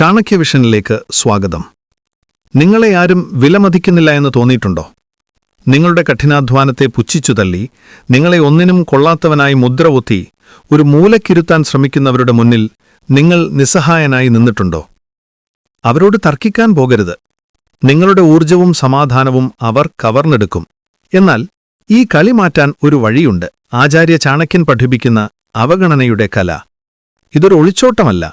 ചാണക്യ വിഷനിലേക്ക് സ്വാഗതം. നിങ്ങളെ ആരും വിലമതിക്കുന്നില്ല എന്ന് തോന്നിയിട്ടുണ്ടോ? നിങ്ങളുടെ കഠിനാധ്വാനത്തെ പുച്ഛിച്ചു തള്ളി, നിങ്ങളെ ഒന്നിനും കൊള്ളാത്തവനായി മുദ്രകുത്തി ഒരു മൂലക്കിരുത്താൻ ശ്രമിക്കുന്നവരുടെ മുന്നിൽ നിങ്ങൾ നിസ്സഹായനായി നിന്നിട്ടുണ്ടോ? അവരോട് തർക്കിക്കാൻ പോകരുത്. നിങ്ങളുടെ ഊർജവും സമാധാനവും അവർ കവർന്നെടുക്കും. എന്നാൽ ഈ കളി മാറ്റാൻ ഒരു വഴിയുണ്ട്. ആചാര്യ ചാണക്യൻ പഠിപ്പിക്കുന്ന അവഗണനയുടെ കല. ഇതൊരു ഒളിച്ചോട്ടമല്ല.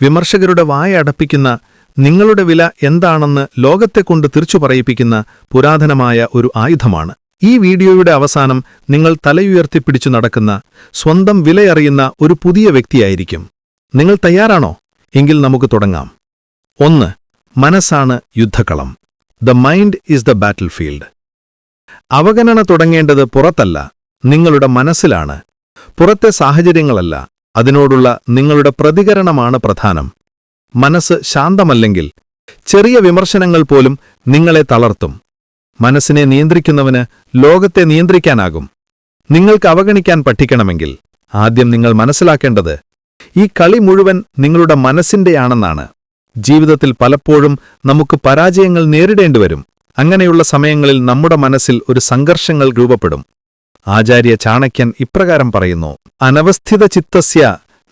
വിമർശകരുടെ വായ അടപ്പിക്കുന്ന നിങ്ങളുടെ വില എന്താണെന്ന് ലോകത്തെക്കൊണ്ട് തിരിച്ചു പറയിപ്പിക്കുന്ന പുരാതനമായ ഒരു ആയുധമാണ്. ഈ വീഡിയോയുടെ അവസാനം നിങ്ങൾ തലയുയർത്തിപ്പിടിച്ചു നടക്കുന്ന, സ്വന്തം വിലയറിയുന്ന ഒരു പുതിയ വ്യക്തിയായിരിക്കും. നിങ്ങൾ തയ്യാറാണോ? എങ്കിൽ നമുക്ക് തുടങ്ങാം. 1. മനസ്സാണ് യുദ്ധക്കളം. The mind is the battlefield. അവഗണന തുടങ്ങേണ്ടത് പുറത്തല്ല, നിങ്ങളുടെ മനസ്സിലാണ്. പുറത്തെ സാഹചര്യങ്ങളല്ല, അതിനോടുള്ള നിങ്ങളുടെ പ്രതികരണമാണ് പ്രധാനം. മനസ്സ് ശാന്തമല്ലെങ്കിൽ ചെറിയ വിമർശനങ്ങൾ പോലും നിങ്ങളെ തളർത്തും. മനസ്സിനെ നിയന്ത്രിക്കുന്നവന് ലോകത്തെ നിയന്ത്രിക്കാനാകും. നിങ്ങൾക്ക് അവഗണിക്കാൻ പഠിക്കണമെങ്കിൽ ആദ്യം നിങ്ങൾ മനസ്സിലാക്കേണ്ടത് ഈ കളി മുഴുവൻ നിങ്ങളുടെ മനസ്സിന്റെയാണെന്നാണ്. ജീവിതത്തിൽ പലപ്പോഴും നമുക്ക് പരാജയങ്ങൾ നേരിടേണ്ടിവരും. അങ്ങനെയുള്ള സമയങ്ങളിൽ നമ്മുടെ മനസ്സിൽ ഒരു സംഘർഷങ്ങൾ രൂപപ്പെടും. ആചാര്യ ചാണക്യൻ ഇപ്രകാരം പറയുന്നു: അനവസ്ഥിത ചിത്തസ്യ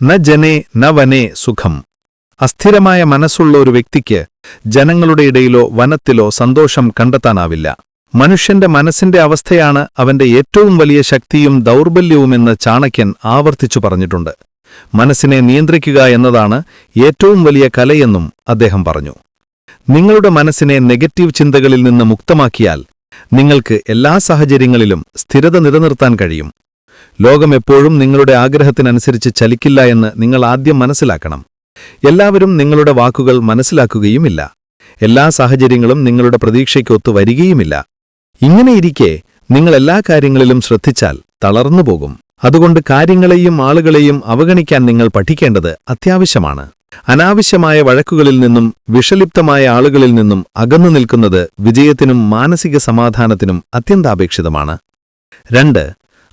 ന ജനേ ന വനേ സുഖം. അസ്ഥിരമായ മനസ്സുള്ള ഒരു വ്യക്തിക്ക് ജനങ്ങളുടെ ഇടയിലോ വനത്തിലോ സന്തോഷം കണ്ടെത്താനാവില്ല. മനുഷ്യന്റെ മനസ്സിന്റെ അവസ്ഥയാണ് അവന്റെ ഏറ്റവും വലിയ ശക്തിയും ദൗർബല്യവുമെന്ന് ചാണക്യൻ ആവർത്തിച്ചു പറഞ്ഞിട്ടുണ്ട്. മനസ്സിനെ നിയന്ത്രിക്കുക എന്നതാണ് ഏറ്റവും വലിയ കലയെന്നും അദ്ദേഹം പറഞ്ഞു. നിങ്ങളുടെ മനസ്സിനെ നെഗറ്റീവ് ചിന്തകളിൽ നിന്ന് മുക്തമാക്കിയാൽ നിങ്ങൾക്ക് എല്ലാ സാഹചര്യങ്ങളിലും സ്ഥിരത നിലനിർത്താൻ കഴിയും. ലോകം എപ്പോഴും നിങ്ങളുടെ ആഗ്രഹത്തിനനുസരിച്ച് ചലിക്കില്ല എന്ന് നിങ്ങൾ ആദ്യം മനസ്സിലാക്കണം. എല്ലാവരും നിങ്ങളുടെ വാക്കുകൾ മനസ്സിലാക്കുകയുമില്ല. എല്ലാ സാഹചര്യങ്ങളും നിങ്ങളുടെ പ്രതീക്ഷയ്ക്കൊത്തു വരികയുമില്ല. ഇങ്ങനെയിരിക്കെ നിങ്ങൾ എല്ലാ കാര്യങ്ങളിലും ശ്രദ്ധിച്ചാൽ തളർന്നുപോകും. അതുകൊണ്ട് കാര്യങ്ങളെയും ആളുകളെയും അവഗണിക്കാൻ നിങ്ങൾ പഠിക്കേണ്ടത് അത്യാവശ്യമാണ്. അനാവശ്യമായ വഴക്കുകളിൽ നിന്നും വിഷലിപ്തമായ ആളുകളിൽ നിന്നും അകന്നു നിൽക്കുന്നത് വിജയത്തിനും മാനസിക സമാധാനത്തിനും അത്യന്താപേക്ഷിതമാണ്. 2.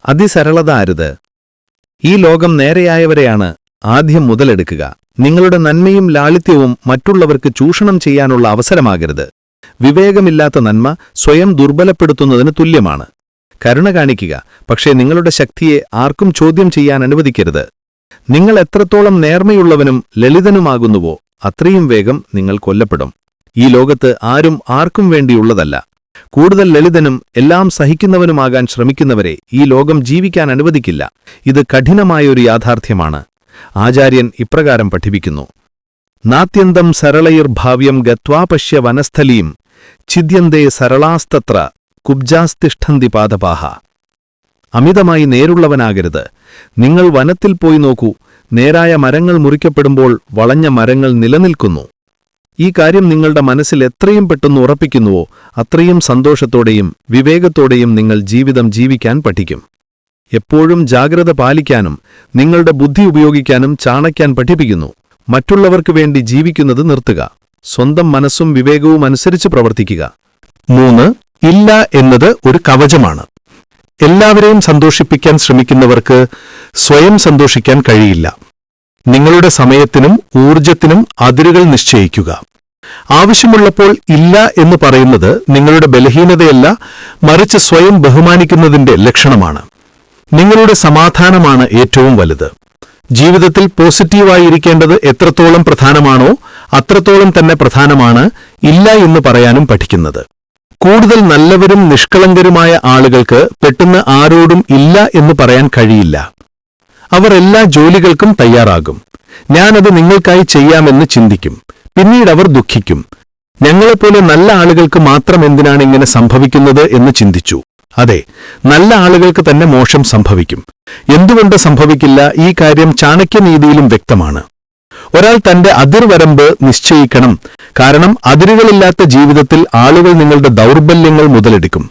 അതിസരളത അരുത്. ഈ ലോകം നേരെയായവരെയാണ് ആദ്യം മുതലെടുക്കുക. നിങ്ങളുടെ നന്മയും ലാളിത്യവും മറ്റുള്ളവർക്ക് ചൂഷണം ചെയ്യാനുള്ള അവസരമാകരുത്. വിവേകമില്ലാത്ത നന്മ സ്വയം ദുർബലപ്പെടുത്തുന്നതിന് തുല്യമാണ്. കരുണ കാണിക്കുക, പക്ഷേ നിങ്ങളുടെ ശക്തിയെ ആർക്കും ചോദ്യം ചെയ്യാൻ അനുവദിക്കരുത്. നിങ്ങൾ എത്രത്തോളം നേർമയുള്ളവനും ലളിതനുമാകുന്നുവോ അത്രയും വേഗം നിങ്ങൾ കൊല്ലപ്പെടും. ഈ ലോകത്ത് ആരും ആർക്കും വേണ്ടിയുള്ളതല്ല. കൂടുതൽ ലളിതനും എല്ലാം സഹിക്കുന്നവനുമാകാൻ ശ്രമിക്കുന്നവരെ ഈ ലോകം ജീവിക്കാൻ അനുവദിക്കില്ല. ഇത് കഠിനമായൊരു യാഥാർത്ഥ്യമാണ്. ആചാര്യൻ ഇപ്രകാരം പഠിപ്പിക്കുന്നു: നാത്യന്തം സരളൈർഭാവ്യം ഗത്വാ പശ്യ വനസ്ഥലീം ഛിദ്യന്തേ സരളാസ്തത്ര കുബ്ജാസ്തിഷ്ഠന്തി പാദപാഹ. അമിതമായി നേരുള്ളവനാകരുത്. നിങ്ങൾ വനത്തിൽ പോയി നോക്കൂ. നേരായ മരങ്ങൾ മുറിക്കപ്പെടുമ്പോൾ വളഞ്ഞ മരങ്ങൾ നിലനിൽക്കുന്നു. ഈ കാര്യം നിങ്ങളുടെ മനസ്സിൽ എത്രയും പെട്ടെന്ന് ഉറപ്പിക്കുന്നുവോ അത്രയും സന്തോഷത്തോടെയും വിവേകത്തോടെയും നിങ്ങൾ ജീവിതം ജീവിക്കാൻ പഠിക്കും. എപ്പോഴും ജാഗ്രത പാലിക്കാനും നിങ്ങളുടെ ബുദ്ധി ഉപയോഗിക്കാനും ചാണക്യൻ പഠിപ്പിക്കുന്നു. മറ്റുള്ളവർക്ക് വേണ്ടി ജീവിക്കുന്നത് നിർത്തുക. സ്വന്തം മനസ്സും വിവേകവും അനുസരിച്ച് പ്രവർത്തിക്കുക. 3. ഇല്ല എന്നത് ഒരു കവചമാണ്. എല്ലാവരെയും സന്തോഷിപ്പിക്കാൻ ശ്രമിക്കുന്നവർക്ക് സ്വയം സന്തോഷിക്കാൻ കഴിയില്ല. നിങ്ങളുടെ സമയത്തിനും ഊർജത്തിനും അതിരുകൾ നിശ്ചയിക്കുക. ആവശ്യമുള്ളപ്പോൾ ഇല്ല എന്ന് പറയുന്നത് നിങ്ങളുടെ ബലഹീനതയല്ല, മറിച്ച് സ്വയം ബഹുമാനിക്കുന്നതിന്റെ ലക്ഷണമാണ്. നിങ്ങളുടെ സമാധാനമാണ് ഏറ്റവും വലുത്. ജീവിതത്തിൽ പോസിറ്റീവായിരിക്കേണ്ടത് എത്രത്തോളം പ്രധാനമാണോ അത്രത്തോളം തന്നെ പ്രധാനമാണ് ഇല്ല എന്ന് പറയാനും പഠിക്കുന്നത്. കൂടുതൽ നല്ലവരും നിഷ്കളങ്കരുമായ ആളുകൾക്ക് പെട്ടെന്ന് ആരോടും ഇല്ല എന്ന് പറയാൻ കഴിയില്ല. അവർ എല്ലാ ജോലികൾക്കും തയ്യാറാകും. ഞാനത് നിങ്ങൾക്കായി ചെയ്യാമെന്ന് ചിന്തിക്കും. പിന്നീട് അവർ ദുഃഖിക്കും. ഞങ്ങളെപ്പോലെ നല്ല ആളുകൾക്ക് മാത്രം എന്തിനാണ് ഇങ്ങനെ സംഭവിക്കുന്നത് എന്ന് ചിന്തിച്ചു. അതെ, നല്ല ആളുകൾക്ക് തന്നെ മോശം സംഭവിക്കും. എന്തുകൊണ്ട് സംഭവിക്കില്ല? ഈ കാര്യം ചാണക്യനീതിയിലും വ്യക്തമാണ്. ഒരാൾ തന്റെ അതിർവരമ്പ് നിശ്ചയിക്കണം. കാരണം അതിരുകളില്ലാത്ത ജീവിതത്തിൽ ആളുകൾ നിങ്ങളുടെ ദൗർബല്യങ്ങൾ മുതലെടുക്കും.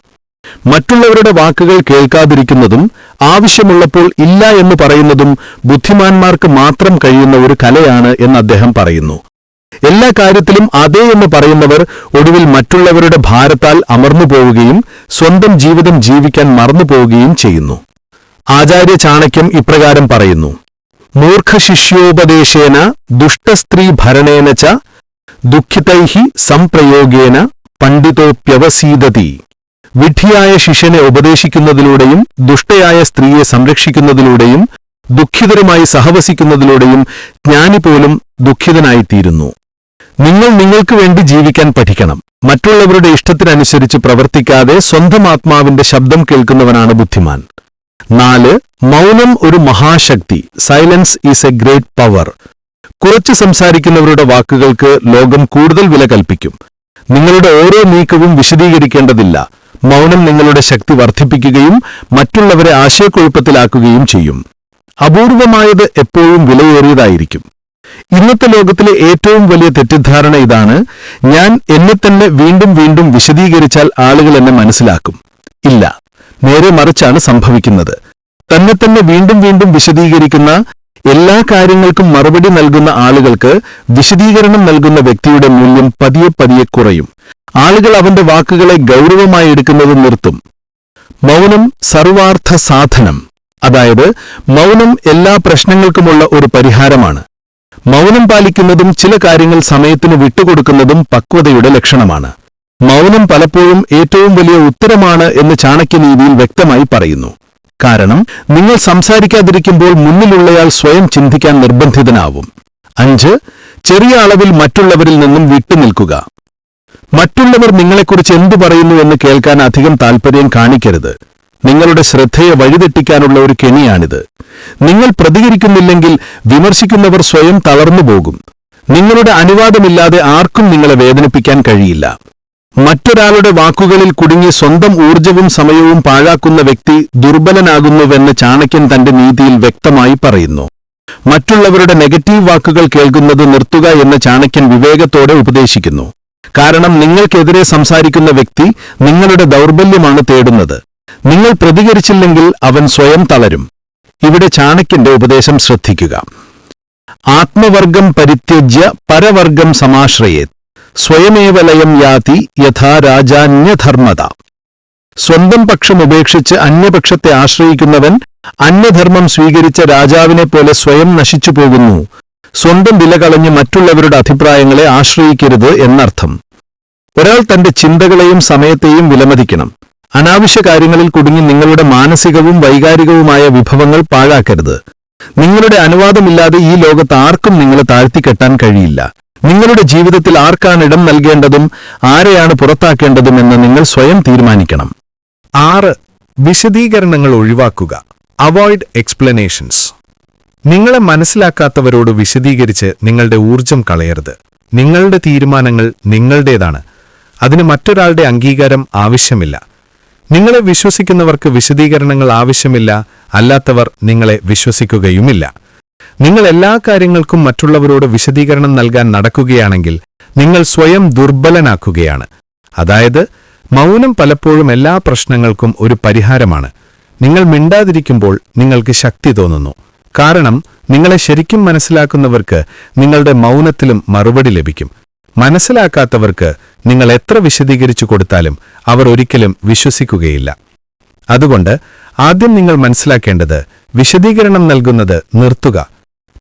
മറ്റുള്ളവരുടെ വാക്കുകൾ കേൾക്കാതിരിക്കുന്നതും ആവശ്യമുള്ളപ്പോൾ ഇല്ല എന്ന് പറയുന്നതും ബുദ്ധിമാന്മാർക്ക് മാത്രം കഴിയുന്ന ഒരു കലയാണ് എന്ന് അദ്ദേഹം പറയുന്നു. എല്ലാ കാര്യത്തിലും അതേ എന്ന് പറയുന്നവർ ഒടുവിൽ മറ്റുള്ളവരുടെ ഭാരത്താൽ അമർന്നുപോവുകയും സ്വന്തം ജീവിതം ജീവിക്കാൻ മറന്നുപോവുകയും ചെയ്യുന്നു. ആചാര്യ ചാണക്യം ഇപ്രകാരം പറയുന്നു: മൂർഖശിഷ്യോപദേശേന ദുഷ്ടസ്ത്രീ ഭരണേന ച ദുഃഖിതൈഹി സംപ്രയോഗേന പണ്ഡിതോപ്യവസീദതി. വിഡ്ഢിയായ ശിഷ്യനെ ഉപദേശിക്കുന്നതിലൂടെയും ദുഷ്ടയായ സ്ത്രീയെ സംരക്ഷിക്കുന്നതിലൂടെയും ദുഃഖിതരുമായി സഹവസിക്കുന്നതിലൂടെയും ജ്ഞാനി പോലും ദുഃഖിതനായിത്തീരുന്നു. നിങ്ങൾ നിങ്ങൾക്ക് വേണ്ടി ജീവിക്കാൻ പഠിക്കണം. മറ്റുള്ളവരുടെ ഇഷ്ടത്തിനനുസരിച്ച് പ്രവർത്തിക്കാതെ സ്വന്തം ആത്മാവിന്റെ ശബ്ദം കേൾക്കുന്നവനാണ് ബുദ്ധിമാൻ. 4. മൗനം ഒരു മഹാശക്തി. Silence is a great power. കുറച്ച് സംസാരിക്കുന്നവരുടെ വാക്കുകൾക്ക് ലോകം കൂടുതൽ വില കൽപ്പിക്കും. നിങ്ങളുടെ ഓരോ നീക്കവും വിശദീകരിക്കേണ്ടതില്ല. മൗനം നിങ്ങളുടെ ശക്തി വർദ്ധിപ്പിക്കുകയും മറ്റുള്ളവരെ ആശയക്കുഴപ്പത്തിലാക്കുകയും ചെയ്യും. അപൂർവമായത് എപ്പോഴും വിലയേറിയതായിരിക്കും. ഇന്നത്തെ ലോകത്തിലെ ഏറ്റവും വലിയ തെറ്റിദ്ധാരണ ഇതാണ്: ഞാൻ എന്നെ തന്നെ വീണ്ടും വീണ്ടും വിശദീകരിച്ചാൽ ആളുകൾ എന്നെ മനസ്സിലാക്കും. ഇല്ല, നേരെ മറിച്ചാണ് സംഭവിക്കുന്നത്. തന്നെ തന്നെ വീണ്ടും വീണ്ടും വിശദീകരിക്കുന്ന, എല്ലാ കാര്യങ്ങൾക്കും മറുപടി നൽകുന്ന ആളുകൾക്ക് വിശദീകരണം നൽകുന്ന വ്യക്തിയുടെ മൂല്യം പതിയെ പതിയെ കുറയും. ആളുകൾ അവന്റെ വാക്കുകളെ ഗൗരവമായി എടുക്കുന്നത് നിർത്തും. മൗനം സർവാർത്ഥ സാധനം. അതായത് മൗനം എല്ലാ പ്രശ്നങ്ങൾക്കുമുള്ള ഒരു പരിഹാരമാണ്. മൗനം പാലിക്കുന്നതും ചില കാര്യങ്ങൾ സമയത്തിന് വിട്ടുകൊടുക്കുന്നതും പക്വതയുടെ ലക്ഷണമാണ്. മൗനം പലപ്പോഴും ഏറ്റവും വലിയ ഉത്തരമാണ് എന്ന് ചാണക്യനീതിയിൽ വ്യക്തമായി പറയുന്നു. കാരണം നിങ്ങൾ സംസാരിക്കാതിരിക്കുമ്പോൾ മുന്നിലുള്ളയാൾ സ്വയം ചിന്തിക്കാൻ നിർബന്ധിതനാവും. 5. ചെറിയ അളവിൽ മറ്റുള്ളവരിൽ നിന്നും വിട്ടുനിൽക്കുക. മറ്റുള്ളവർ നിങ്ങളെക്കുറിച്ച് എന്തു പറയുന്നു എന്ന് കേൾക്കാൻ അധികം താൽപര്യം കാണിക്കരുത്. നിങ്ങളുടെ ശ്രദ്ധയെ വഴിതെറ്റിക്കാനുള്ള ഒരു കെണിയാണിത്. നിങ്ങൾ പ്രതികരിക്കുന്നില്ലെങ്കിൽ വിമർശിക്കുന്നവർ സ്വയം തളർന്നുപോകും. നിങ്ങളുടെ അനുവാദമില്ലാതെ ആർക്കും നിങ്ങളെ വേദനിപ്പിക്കാൻ കഴിയില്ല. മറ്റൊരാളുടെ വാക്കുകളിൽ കുടുങ്ങി സ്വന്തം ഊർജവും സമയവും പാഴാക്കുന്ന വ്യക്തി ദുർബലനാകുന്നുവെന്ന് ചാണക്യൻ തന്റെ നീതിയിൽ വ്യക്തമായി പറയുന്നു. മറ്റുള്ളവരുടെ നെഗറ്റീവ് വാക്കുകൾ കേൾക്കുന്നത് നിർത്തുക എന്ന് ചാണക്യൻ വിവേകത്തോടെ ഉപദേശിക്കുന്നു. കാരണം നിങ്ങൾക്കെതിരെ സംസാരിക്കുന്ന വ്യക്തി നിങ്ങളുടെ ദൗർബല്യമാണ് തേടുന്നത്. നിങ്ങൾ പ്രതികരിച്ചില്ലെങ്കിൽ അവൻ സ്വയം തളരും. ഇവിടെ ചാണക്യന്റെ ഉപദേശം ശ്രദ്ധിക്കുക. ആത്മവർഗം പരിത്യജ്യ പരവർഗം സമാശ്രയേത്. സ്വയമേവലയം യാതി യഥാ രാജാന്യധർമ്മത. സ്വന്തം പക്ഷം ഉപേക്ഷിച്ച് അന്യപക്ഷത്തെ ആശ്രയിക്കുന്നവൻ അന്യധർമ്മം സ്വീകരിച്ച രാജാവിനെപ്പോലെ സ്വയം നശിച്ചു പോകുന്നു. സ്വന്തം വില കളഞ്ഞ് മറ്റുള്ളവരുടെ അഭിപ്രായങ്ങളെ ആശ്രയിക്കരുത് എന്നർത്ഥം. ഒരാൾ തന്റെ ചിന്തകളെയും സമയത്തെയും വിലമതിക്കണം. അനാവശ്യ കാര്യങ്ങളിൽ കുടുങ്ങി നിങ്ങളുടെ മാനസികവും വൈകാരികവുമായ വിഭവങ്ങൾ പാഴാക്കരുത്. നിങ്ങളുടെ അനുവാദമില്ലാതെ ഈ ലോകത്ത് ആർക്കും നിങ്ങളെ താഴ്ത്തിക്കെട്ടാൻ കഴിയില്ല. നിങ്ങളുടെ ജീവിതത്തിൽ ആർക്കാണ് ഇടം നൽകേണ്ടതും ആരെയാണ് പുറത്താക്കേണ്ടതുമെന്ന് നിങ്ങൾ സ്വയം തീരുമാനിക്കണം. 6. വിശദീകരണങ്ങൾ ഒഴിവാക്കുക. Avoid explanations. നിങ്ങളെ മനസ്സിലാക്കാത്തവരോട് വിശദീകരിച്ച് നിങ്ങളുടെ ഊർജം കളയരുത്. നിങ്ങളുടെ തീരുമാനങ്ങൾ നിങ്ങളുടേതാണ്. അതിന് മറ്റൊരാളുടെ അംഗീകാരം ആവശ്യമില്ല. നിങ്ങളെ വിശ്വസിക്കുന്നവർക്ക് വിശദീകരണങ്ങൾ ആവശ്യമില്ല, അല്ലാത്തവർ നിങ്ങളെ വിശ്വസിക്കുകയുമില്ല. നിങ്ങൾ എല്ലാ കാര്യങ്ങൾക്കും മറ്റുള്ളവരോട് വിശദീകരണം നൽകാൻ നടക്കുകയാണെങ്കിൽ നിങ്ങൾ സ്വയം ദുർബലനാക്കുകയാണ്. അതായത് മൗനം പലപ്പോഴും എല്ലാ പ്രശ്നങ്ങൾക്കും ഒരു പരിഹാരമാണ്. നിങ്ങൾ മിണ്ടാതിരിക്കുമ്പോൾ നിങ്ങൾക്ക് ശക്തി തോന്നുന്നു. കാരണം നിങ്ങളെ ശരിക്കും മനസ്സിലാക്കുന്നവർക്ക് നിങ്ങളുടെ മൗനത്തിലും മറുപടി ലഭിക്കും. മനസ്സിലാക്കാത്തവർക്ക് നിങ്ങൾ എത്ര വിശദീകരിച്ചു കൊടുത്താലും അവർ ഒരിക്കലും വിശ്വസിക്കുകയില്ല. അതുകൊണ്ട് ആദ്യം നിങ്ങൾ മനസ്സിലാക്കേണ്ടത് വിശദീകരണം നൽകുന്നത് നിർത്തുക.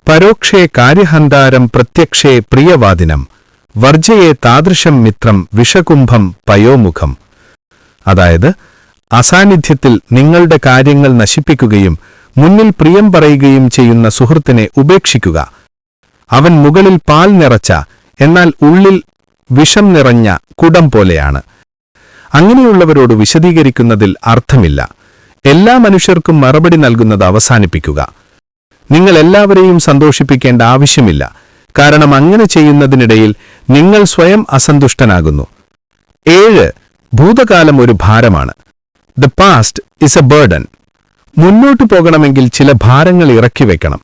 പരോക്ഷേ കാര്യഹന്താരം പ്രത്യക്ഷേ പ്രിയവാദിനം വർജയെ താദൃശം മിത്രം വിഷകുംഭം പയോമുഖം. അതായത് അസാന്നിധ്യത്തിൽ നിങ്ങളുടെ കാര്യങ്ങൾ നശിപ്പിക്കുകയും മുന്നിൽ പ്രിയം പറയുകയും ചെയ്യുന്ന സുഹൃത്തിനെ ഉപേക്ഷിക്കുക. അവൻ മുകളിൽ പാൽ നിറച്ച എന്നാൽ ഉള്ളിൽ വിഷം നിറഞ്ഞ കുടം പോലെയാണ്. അങ്ങനെയുള്ളവരോട് വിശദീകരിക്കുന്നതിൽ അർത്ഥമില്ല. എല്ലാ മനുഷ്യർക്കും മറുപടി നൽകുന്നത് അവസാനിപ്പിക്കുക. നിങ്ങൾ എല്ലാവരെയും സന്തോഷിപ്പിക്കേണ്ട ആവശ്യമില്ല. കാരണം അങ്ങനെ ചെയ്യുന്നതിനിടയിൽ നിങ്ങൾ സ്വയം അസന്തുഷ്ടനാകുന്നു. 7. ഭൂതകാലം ഒരു ഭാരമാണ്. The past is a burden. മുന്നോട്ടു പോകണമെങ്കിൽ ചില ഭാരങ്ങൾ ഇറക്കി വെക്കണം.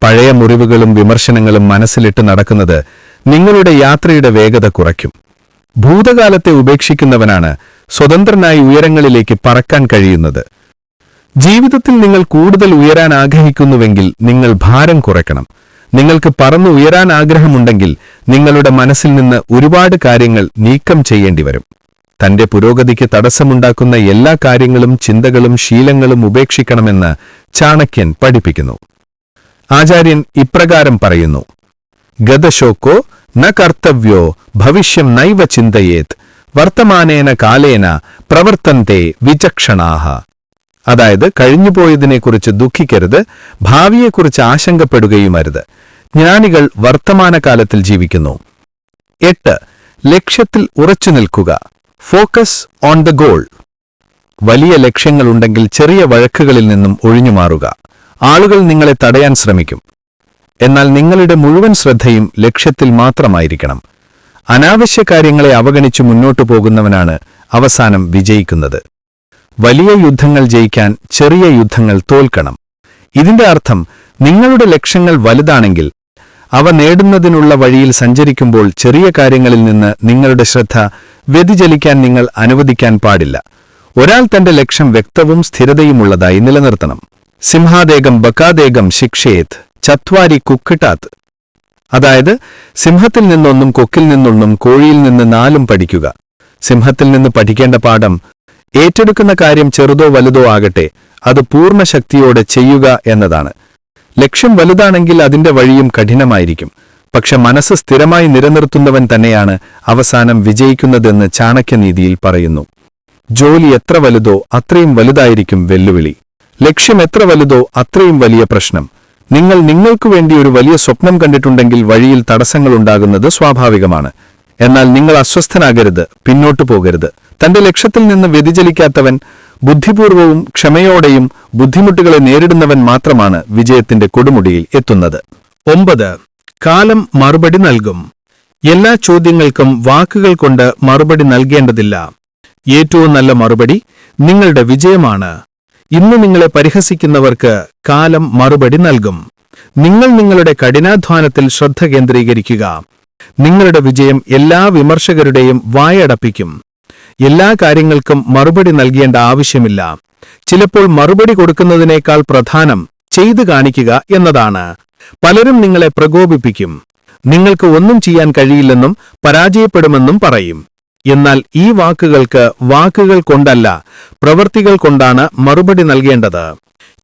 പഴയ മുറിവുകളും വിമർശനങ്ങളും മനസ്സിലിട്ട് നടക്കുന്നത് നിങ്ങളുടെ യാത്രയുടെ വേഗത കുറയ്ക്കും. ഭൂതകാലത്തെ ഉപേക്ഷിക്കുന്നവനാണ് സ്വതന്ത്രനായി ഉയരങ്ങളിലേക്ക് പറക്കാൻ കഴിയുന്നത്. ജീവിതത്തിൽ നിങ്ങൾ കൂടുതൽ ഉയരാൻ ആഗ്രഹിക്കുന്നുവെങ്കിൽ നിങ്ങൾ ഭാരം കുറയ്ക്കണം. നിങ്ങൾക്ക് പറന്നു ഉയരാൻ ആഗ്രഹമുണ്ടെങ്കിൽ നിങ്ങളുടെ മനസ്സിൽ നിന്ന് ഒരുപാട് കാര്യങ്ങൾ നീക്കം ചെയ്യേണ്ടി വരും. തന്റെ പുരോഗതിക്ക് തടസ്സമുണ്ടാക്കുന്ന എല്ലാ കാര്യങ്ങളും ചിന്തകളും ശീലങ്ങളും ഉപേക്ഷിക്കണമെന്ന് ചാണക്യൻ പഠിപ്പിക്കുന്നു. ആചാര്യൻ ഇപ്രകാരം പറയുന്നു: ഗതശോകോ ന കർത്തവ്യോ ഭവിഷ്യം നൈവ ചിന്തയേത് വർത്തമാനേന കാലേന പ്രവർത്തന്തെ വിചക്ഷണാഹ. അതായത് കഴിഞ്ഞുപോയതിനെക്കുറിച്ച് ദുഃഖിക്കരുത്, ഭാവിയെക്കുറിച്ച് ആശങ്കപ്പെടുകയുമരുത്. ജ്ഞാനികൾ വർത്തമാനകാലത്തിൽ ജീവിക്കുന്നു. 8. ലക്ഷ്യത്തിൽ ഉറച്ചു നിൽക്കുക. Focus on the goal. വലിയ ലക്ഷ്യങ്ങളുണ്ടെങ്കിൽ ചെറിയ വഴക്കുകളിൽ നിന്നും ഒഴിഞ്ഞുമാറുക. ആളുകൾ നിങ്ങളെ തടയാൻ ശ്രമിക്കും, എന്നാൽ നിങ്ങളുടെ മുഴുവൻ ശ്രദ്ധയും ലക്ഷ്യത്തിൽ മാത്രമായിരിക്കണം. അനാവശ്യ കാര്യങ്ങളെ അവഗണിച്ചു മുന്നോട്ടു പോകുന്നവനാണ് അവസാനം വിജയിക്കുന്നത്. വലിയ യുദ്ധങ്ങൾ ജയിക്കാൻ ചെറിയ യുദ്ധങ്ങൾ തോൽക്കണം. ഇതിന്റെ അർത്ഥം നിങ്ങളുടെ ലക്ഷ്യങ്ങൾ വലുതാണെങ്കിൽ അവ നേടുന്നതിനുള്ള വഴിയിൽ സഞ്ചരിക്കുമ്പോൾ ചെറിയ കാര്യങ്ങളിൽ നിന്ന് നിങ്ങളുടെ ശ്രദ്ധ വ്യതിചലിക്കാൻ നിങ്ങൾ അനുവദിക്കാൻ പാടില്ല. ഒരാൾ തന്റെ ലക്ഷ്യം വ്യക്തവും സ്ഥിരതയുമുള്ളതായി നിലനിർത്തണം. സിംഹാദേകം ബക്കാദേകം ശിക്ഷേത് ചത്വാരി കുക്കിട്ടാത്ത്. അതായത് സിംഹത്തിൽ നിന്നൊന്നും കൊക്കിൽ നിന്നൊന്നും കോഴിയിൽ നിന്ന് 4 പഠിക്കുക. സിംഹത്തിൽ നിന്ന് പഠിക്കേണ്ട പാഠം, ഏറ്റെടുക്കുന്ന കാര്യം ചെറുതോ വലുതോ ആകട്ടെ അത് പൂർണ്ണ ശക്തിയോടെ ചെയ്യുക എന്നതാണ്. ലക്ഷ്യം വലുതാണെങ്കിൽ അതിന്റെ വഴിയും കഠിനമായിരിക്കും. പക്ഷെ മനസ്സ് സ്ഥിരമായി നിലനിർത്തുന്നവൻ തന്നെയാണ് അവസാനം വിജയിക്കുന്നതെന്ന് ചാണക്യനീതിയിൽ പറയുന്നു. ജോലി എത്ര വലുതോ അത്രയും വലുതായിരിക്കും വെല്ലുവിളി. ലക്ഷ്യം എത്ര വലുതോ അത്രയും വലിയ പ്രശ്നം. നിങ്ങൾ നിങ്ങൾക്കു വേണ്ടി ഒരു വലിയ സ്വപ്നം കണ്ടിട്ടുണ്ടെങ്കിൽ വഴിയിൽ തടസ്സങ്ങളുണ്ടാകുന്നത് സ്വാഭാവികമാണ്. എന്നാൽ നിങ്ങൾ അസ്വസ്ഥനാകരുത്, പിന്നോട്ടു പോകരുത്. തന്റെ ലക്ഷ്യത്തിൽ നിന്ന് വ്യതിചലിക്കാത്തവൻ, ബുദ്ധിപൂർവവും ക്ഷമയോടെയും ബുദ്ധിമുട്ടുകളെ നേരിടുന്നവൻ മാത്രമാണ് വിജയത്തിന്റെ കൊടുമുടിയിൽ എത്തുന്നത്. 9. കാലം മറുപടി നൽകും. എല്ലാ ചോദ്യങ്ങൾക്കും വാക്കുകൾ കൊണ്ട് മറുപടി നൽകേണ്ടതില്ല. ഏറ്റവും നല്ല മറുപടി നിങ്ങളുടെ വിജയമാണ്. ഇന്ന് നിങ്ങളെ പരിഹസിക്കുന്നവർക്ക് കാലം മറുപടി നൽകും. നിങ്ങൾ നിങ്ങളുടെ കഠിനാധ്വാനത്തിൽ ശ്രദ്ധ കേന്ദ്രീകരിക്കുക. നിങ്ങളുടെ വിജയം എല്ലാ വിമർശകരുടെയും വായടപ്പിക്കും. എല്ലാ കാര്യങ്ങൾക്കും മറുപടി നൽകേണ്ട ആവശ്യമില്ല. ചിലപ്പോൾ മറുപടി കൊടുക്കുന്നതിനേക്കാൾ പ്രധാനം ചെയ്തു കാണിക്കുക എന്നതാണ്. പലരും നിങ്ങളെ പ്രകോപിപ്പിക്കും. നിങ്ങൾക്ക് ഒന്നും ചെയ്യാൻ കഴിയില്ലെന്നും പരാജയപ്പെടുമെന്നും പറയും. എന്നാൽ ഈ വാക്കുകൾക്ക് വാക്കുകൾ കൊണ്ടല്ല, പ്രവൃത്തികൾ കൊണ്ടാണ് മറുപടി നൽകേണ്ടത്.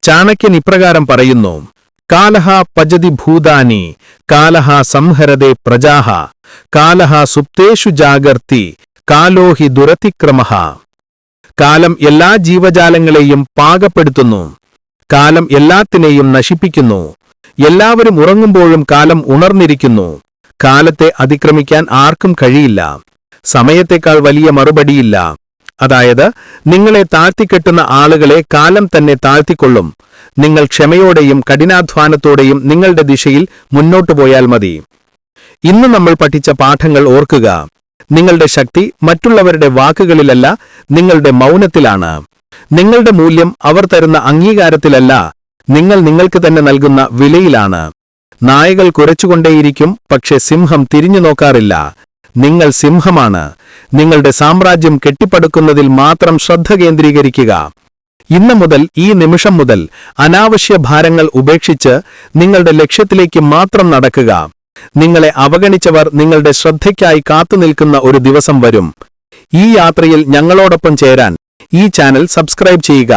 ചാണക്യൻ ഇപ്രകാരം പറയുന്നു: കാലഹ പജതി ഭൂതാനി കാലഹ സംഹരതേ പ്രജാഹ കാലഹ സുപ്തേഷു ജാഗർത്തി കാലോ ഹി ദുരതിക്രമഃ. കാലം എല്ലാ ജീവജാലങ്ങളെയും പാകപ്പെടുത്തുന്നു. കാലം എല്ലാത്തിനെയും നശിപ്പിക്കുന്നു. എല്ലാവരും ഉറങ്ങുമ്പോഴും കാലം ഉണർന്നിരിക്കുന്നു. കാലത്തെ അതിക്രമിക്കാൻ ആർക്കും കഴിയില്ല. സമയത്തേക്കാൾ വലിയ മറുപടിയില്ല. അതായത് നിങ്ങളെ താഴ്ത്തിക്കെട്ടുന്ന ആളുകളെ കാലം തന്നെ താഴ്ത്തിക്കൊള്ളും. നിങ്ങൾ ക്ഷമയോടെയും കഠിനാധ്വാനത്തോടെയും നിങ്ങളുടെ ദിശയിൽ മുന്നോട്ടു പോയാൽ മതി. ഇന്ന് നമ്മൾ പഠിച്ച പാഠങ്ങൾ ഓർക്കുക. നിങ്ങളുടെ ശക്തി മറ്റുള്ളവരുടെ വാക്കുകളിലല്ല, നിങ്ങളുടെ മൗനത്തിലാണ്. നിങ്ങളുടെ മൂല്യം അവർ തരുന്ന അംഗീകാരത്തിലല്ല, നിങ്ങൾ നിങ്ങൾക്ക് തന്നെ നൽകുന്ന വിലയിലാണ്. നായകൾ കുരച്ചുകൊണ്ടേയിരിക്കും, പക്ഷെ സിംഹം തിരിഞ്ഞു നോക്കാറില്ല. നിങ്ങൾ സിംഹമാണ്. നിങ്ങളുടെ സാമ്രാജ്യം കെട്ടിപ്പടുക്കുന്നതിൽ മാത്രം ശ്രദ്ധ കേന്ദ്രീകരിക്കുക. ഇന്ന് മുതൽ, ഈ നിമിഷം മുതൽ അനാവശ്യ ഭാരങ്ങൾ ഉപേക്ഷിച്ച് നിങ്ങളുടെ ലക്ഷ്യത്തിലേക്ക് മാത്രം നടക്കുക. നിങ്ങളെ അവഗണിച്ചവർ നിങ്ങളുടെ ശ്രദ്ധയ്ക്കായി കാത്തുനിൽക്കുന്ന ഒരു ദിവസം വരും. ഈ യാത്രയിൽ ഞങ്ങളോടൊപ്പം ചേരാൻ ഈ ചാനൽ സബ്സ്ക്രൈബ് ചെയ്യുക.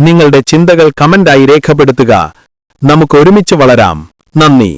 നിങ്ങളുടെ ചിന്തകൾ കമന്റായി രേഖപ്പെടുത്തുക. നമുക്ക് ഒരുമിച്ച് വളരാം. നന്ദി.